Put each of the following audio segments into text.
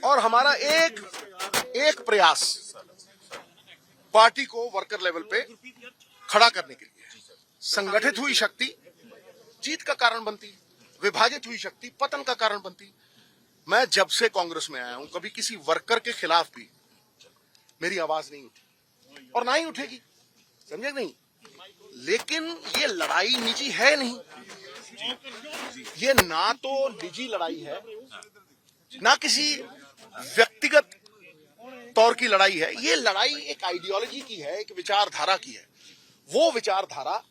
और हमारा एक प्रयास पार्टी को वर्कर लेवल पे खड़ा करने के लिए। संगठित हुई शक्ति जीत का कारण बनती, विभाजित हुई शक्ति पतन का कारण बनती। मैं जब से कांग्रेस में आया हूं कभी किसी वर्कर के खिलाफ भी मेरी आवाज नहीं उठी और ना ही उठेगी, समझे नहीं। लेकिन ये लड़ाई निजी है नहीं, ये ना तो निजी लड़ाई है ना किसी व्यक्तिगत तौर की लड़ाई है। ये लड़ाई एक आइडियोलॉजी की है, एक विचारधारा की है। वो विचारधारा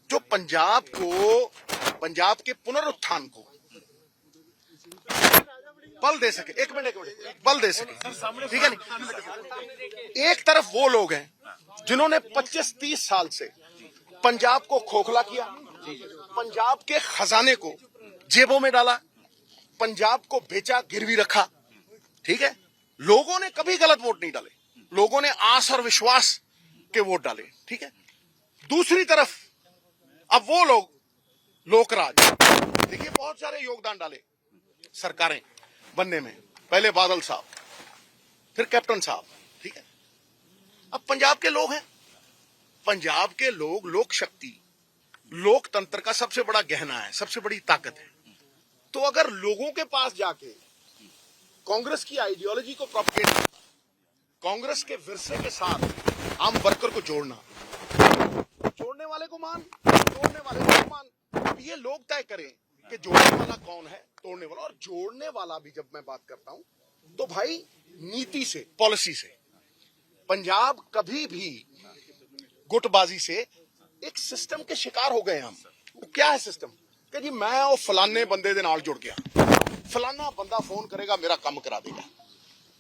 जो पंजाब के पुनरुत्थान को बल दे सके। एक मिनट बल दे सके, ठीक है नहीं। एक तरफ वो लोग हैं जिन्होंने 25-30 साल से पंजाब को खोखला किया, पंजाब के खजाने को जेबों में डाला, पंजाब को बेचा, गिरवी रखा, ठीक है। लोगों ने कभी गलत वोट नहीं डाले, लोगों ने आस और विश्वास के वोट डाले, ठीक है। दूसरी तरफ अब वो लोग लोकराज, देखिए बहुत सारे योगदान डाले सरकारें बनने में, पहले बादल साहब, फिर कैप्टन साहब, ठीक है। अब पंजाब के लोग हैं, पंजाब के लोग लोक शक्ति, लोकतंत्र का सबसे बड़ा गहना है, सबसे बड़ी ताकत है। तो अगर लोगों के पास जाके कांग्रेस की आइडियोलॉजी को प्रोपगेट करना, कांग्रेस के विरसे के साथ आम वर्कर को जोड़ना, जोड़ने वाले को मान, तोड़ने वाले को मान, अब ये लोग तय करें कि जोड़ने वाला कौन है, तोड़ने वाला। और जोड़ने वाला भी जब मैं बात करता हूं तो भाई नीति से, पॉलिसी से। पंजाब कभी भी गुटबाजी से एक सिस्टम के शिकार हो गए हम। वो क्या है सिस्टम कि जी मैं वो फलाने बंदे दे नाल जुड़ गया, फलाना बंदा फोन करेगा मेरा काम करा देगा,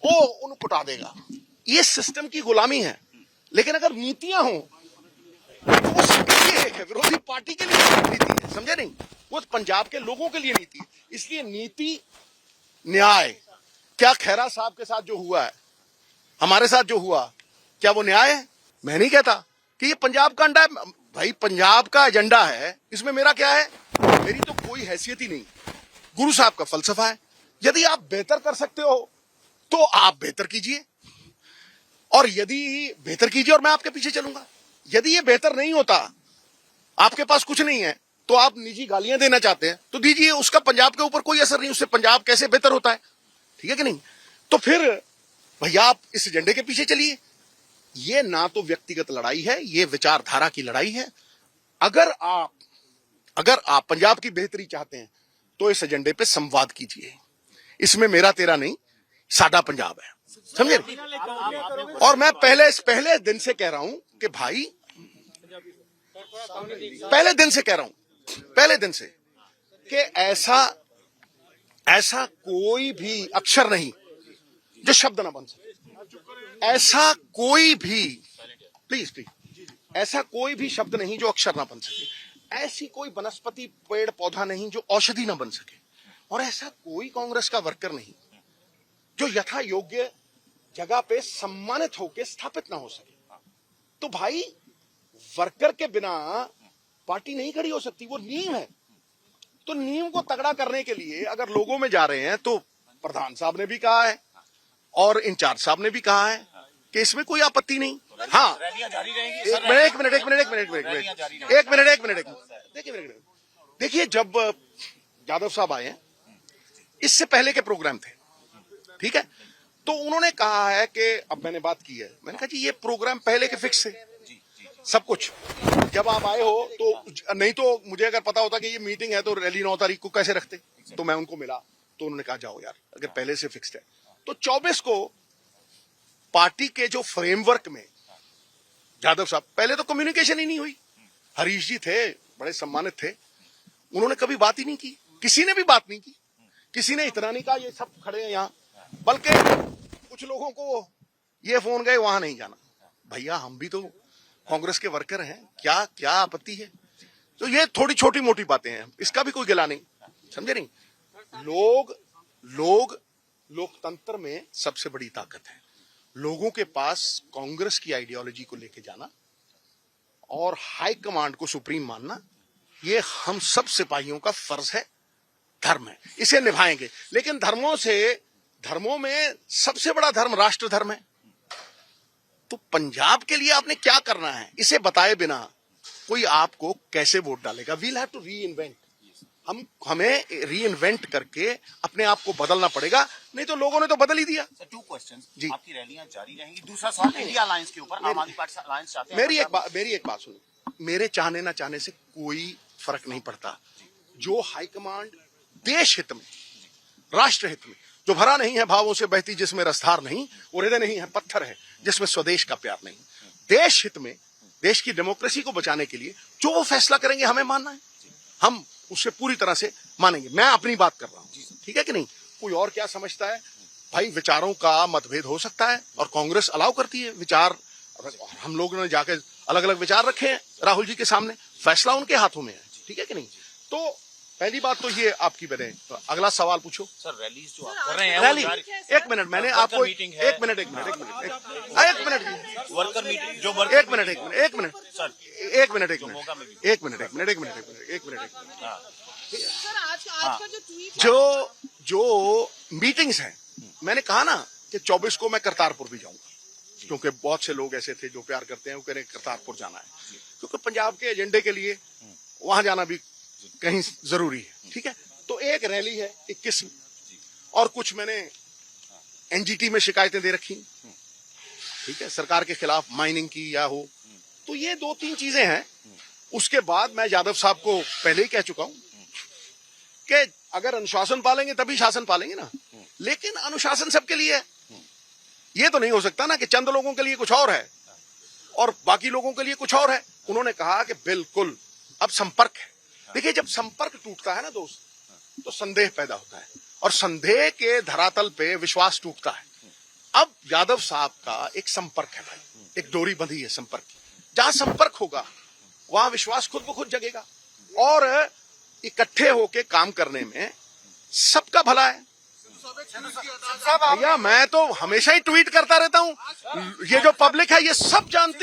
वो उन्हें कुटा देगा। ये सिस्टम की गुलामी है। लेकिन अगर नीतियां हो तो वो सबके लिए है, विरोधी पार्टी के लिए नीति है, समझे नहीं। वो पंजाब के लोगों के लिए नीति है। इसलिए नीति, न्याय, क्या खैरा साहब के साथ जो हुआ है, हमारे साथ जो हुआ, क्या वो न्याय है? मैं नहीं कहता कि ये पंजाब का अंडा है। भाई पंजाब का एजेंडा है, इसमें मेरा क्या है? मेरी तो कोई हैसियत ही नहीं। गुरु साहब का फलसफा है, यदि आप बेहतर कर सकते हो तो आप बेहतर कीजिए, और यदि बेहतर कीजिए और मैं आपके पीछे चलूंगा। यदि ये बेहतर नहीं होता, आपके पास कुछ नहीं है, तो आप निजी गालियां देना चाहते हैं तो दीजिए, उसका पंजाब के ऊपर कोई असर नहीं, उससे पंजाब कैसे बेहतर होता है, ठीक है कि नहीं। तो फिर भैया आप इस एजेंडे के पीछे चलिए। ये ना तो व्यक्तिगत लड़ाई है, ये विचारधारा की लड़ाई है। अगर आप पंजाब की बेहतरी चाहते हैं तो इस एजेंडे पे संवाद कीजिए। इसमें मेरा तेरा नहीं, साडा पंजाब है, समझे। और मैं पहले दिन से कह रहा हूं कि भाई, पहले दिन से कि ऐसा कोई भी अक्षर नहीं जो शब्द ना बन सके। ऐसा कोई भी, प्लीज ऐसा कोई भी शब्द नहीं जो अक्षर ना बन सके। ऐसी कोई वनस्पति, पेड़ पौधा नहीं जो औषधि ना बन सके। और ऐसा कोई कांग्रेस का वर्कर नहीं जो यथा योग्य जगह पे सम्मानित होकर स्थापित ना हो सके। तो भाई वर्कर के बिना पार्टी नहीं खड़ी हो सकती, वो नींव है। तो नींव को तगड़ा करने के लिए अगर लोगों में जा रहे हैं तो प्रधान साहब ने भी कहा है और इंचार्ज साहब ने भी कहा है कि इसमें कोई आपत्ति नहीं। हाँ, एक मिनट देखिए, जब यादव साहब आए हैं, इससे पहले के प्रोग्राम थे, ठीक है, तो उन्होंने कहा है कि अब मैंने बात की है, मैंने कहा जी ये प्रोग्राम पहले के फिक्स थे सब कुछ। जब आप आए हो तो नहीं, तो मुझे अगर पता होता कि ये मीटिंग है तो रैली 9 तारीख को कैसे रखते। तो मैं उनको मिला तो उन्होंने कहा जाओ यार, अगर पहले से फिक्स्ड है तो 24 को पार्टी के जो फ्रेमवर्क में, यादव साहब, पहले तो कम्युनिकेशन ही नहीं हुई। हरीश जी थे, बड़े सम्मानित थे, उन्होंने कभी बात ही नहीं की, किसी ने भी बात नहीं की, किसी ने इतना नहीं कहा ये सब खड़े हैं यहाँ, बल्कि कुछ लोगों को ये फोन गए वहां नहीं जाना। भैया हम भी तो कांग्रेस के वर्कर हैं, क्या आपत्ति है? तो ये थोड़ी छोटी मोटी बातें हैं, इसका भी कोई गिला नहीं, समझे नहीं। लोकतंत्र में सबसे बड़ी ताकत है लोगों के पास कांग्रेस की आइडियोलॉजी को लेके जाना और हाई कमांड को सुप्रीम मानना। ये हम सब सिपाहियों का फर्ज है, धर्म है, इसे निभाएंगे। लेकिन धर्मों से धर्मों में सबसे बड़ा धर्म राष्ट्र धर्म है। तो पंजाब के लिए आपने क्या करना है, इसे बताए बिना कोई आपको कैसे वोट डालेगा? We'll have to reinvent. हमें री इन्वेंट करके अपने आप को बदलना पड़ेगा, नहीं तो लोगों ने तो बदल ही दिया। टू क्वेश्चंस जी, आपकी रैलियां जारी रहेंगी। दूसरा सवाल इंडिया अलायंस के ऊपर, आम आदमी पार्टी अलायंस चाहते हैं। मेरी एक बात सुनो, मेरे चाहने ना चाहने से कोई फर्क नहीं पड़ता। जो हाईकमांड देश हित में, राष्ट्र हित में, जो भरा नहीं है भावों से बहती जिसमें रसधार नहीं, वो हृदय नहीं है पत्थर है जिसमें स्वदेश का प्यार नहीं, देश हित में, देश की डेमोक्रेसी को बचाने के लिए जो वो फैसला करेंगे हमें मानना है, हम उससे पूरी तरह से मानेंगे। मैं अपनी बात कर रहा हूं, ठीक है कि नहीं? कोई और क्या समझता है भाई, विचारों का मतभेद हो सकता है और कांग्रेस अलाउ करती है विचार। हम लोगों ने जाकर अलग अलग विचार रखे हैं राहुल जी के सामने, फैसला उनके हाथों में है, ठीक है कि नहीं? तो पहली बात तो ये आपकी बने। तो अगला सवाल पूछो सर। रैलीज जो आप कर रहे हैं, रैली, एक मिनट, मैंने आपको एक मिनट वर्कर मीटिंग जो एक मिनट जो मीटिंग्स हैं, मैंने कहा ना कि 24 को मैं करतारपुर भी जाऊंगा, क्योंकि बहुत से लोग ऐसे थे जो प्यार करते हैं, वो कह रहे करतारपुर जाना है, क्योंकि पंजाब के एजेंडे के लिए वहां जाना भी कहीं जरूरी है, ठीक है? तो एक रैली है 21 और कुछ मैंने एनजीटी में शिकायतें दे रखी, ठीक है, सरकार के खिलाफ, माइनिंग की या हो, तो ये 2-3 चीजें हैं। उसके बाद मैं यादव साहब को पहले ही कह चुका हूं कि अगर अनुशासन पालेंगे तभी शासन पालेंगे ना, लेकिन अनुशासन सबके लिए है। ये तो नहीं हो सकता ना कि चंद लोगों के लिए कुछ और है और बाकी लोगों के लिए कुछ और है। उन्होंने कहा कि बिल्कुल अब संपर्क है। देखिए, जब संपर्क टूटता है ना दोस्त, तो संदेह पैदा होता है और संदेह के धरातल पे विश्वास टूटता है। अब यादव साहब का एक संपर्क है भाई, एक डोरी बंधी है संपर्क की। जहां संपर्क होगा वहां विश्वास खुद ब खुद जगेगा और इकट्ठे होके काम करने में सबका भला है। भैया, मैं तो हमेशा ही ट्वीट करता रहता हूं, ये जो पब्लिक है ये सब जानती